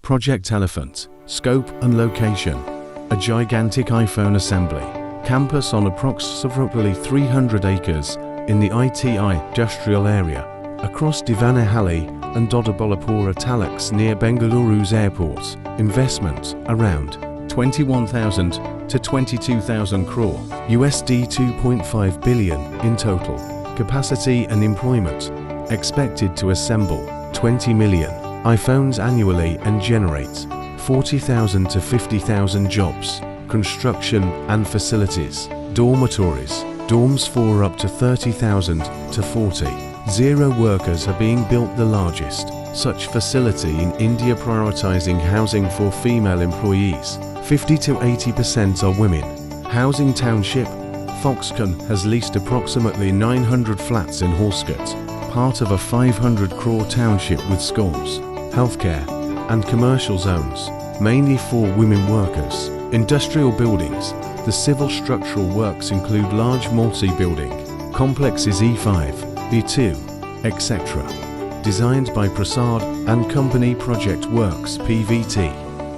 Project Elephant, scope and location. A gigantic iPhone assembly. Campus on approximately 300 acres in the ITI industrial area, across Devanahalli and Doddaballapura taluks near Bengaluru's airports. Investment around 21,000 to 22,000 crore, USD 2.5 billion in total. Capacity and employment expected to assemble 20 million iPhones annually and generate 40,000 to 50,000 jobs. Construction and facilities. Dormitories. Dorms for up to 30,000 to 40. Zero workers are being built, the largest such facility in India, prioritizing housing for female employees. 50 to 80% are women. Housing township. Foxconn has leased approximately 900 flats in Horskut, part of a 500 crore township with schools, healthcare and commercial zones, mainly for women workers. Industrial buildings. The civil structural works include large multi-building complexes E5, B2, etc. Designed by PRASAD and Company Project Works PVT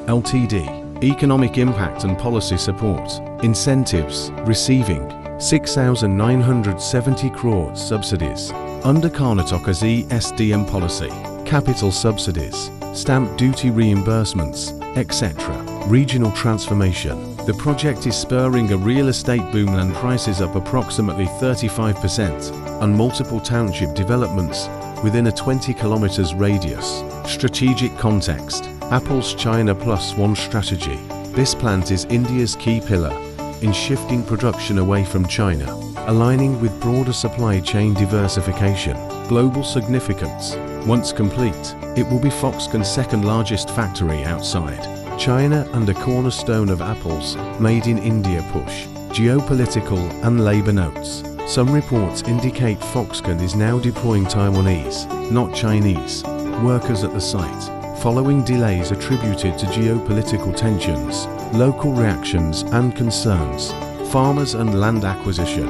Ltd. Economic impact and policy support. Incentives. Receiving 6,970 crore subsidies under Karnataka's ESDM policy. Capital subsidies, stamp duty reimbursements, etc. Regional transformation. The project is spurring a real estate boom, land prices up approximately 35%, and multiple township developments within a 20 kilometers radius. Strategic context. Apple's China Plus One strategy. This plant is India's key pillar in shifting production away from China, aligning with broader supply chain diversification. Global significance. Once complete, it will be Foxconn's second largest factory outside China and a cornerstone of Apple's Made in India push. Geopolitical and labor notes. Some reports indicate Foxconn is now deploying Taiwanese, not Chinese, workers at the site, following delays attributed to geopolitical tensions, local reactions and concerns. Farmers and land acquisition.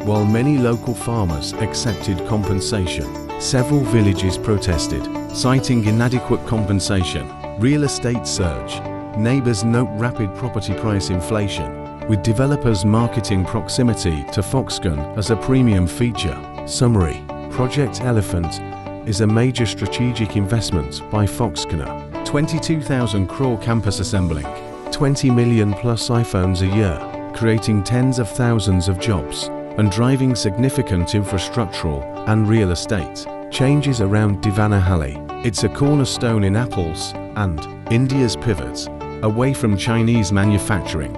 While many local farmers accepted compensation, several villages protested, citing inadequate compensation. Real estate surge. Neighbors note rapid property price inflation, with developers marketing proximity to Foxconn as a premium feature. Summary. Project Elephant is a major strategic investment by Foxconn. 22,000 crore campus assembling 20 million plus iPhones a year, creating tens of thousands of jobs and driving significant infrastructural and real estate changes around Devanahalli. It's a cornerstone in Apple's and India's pivot away from Chinese manufacturing.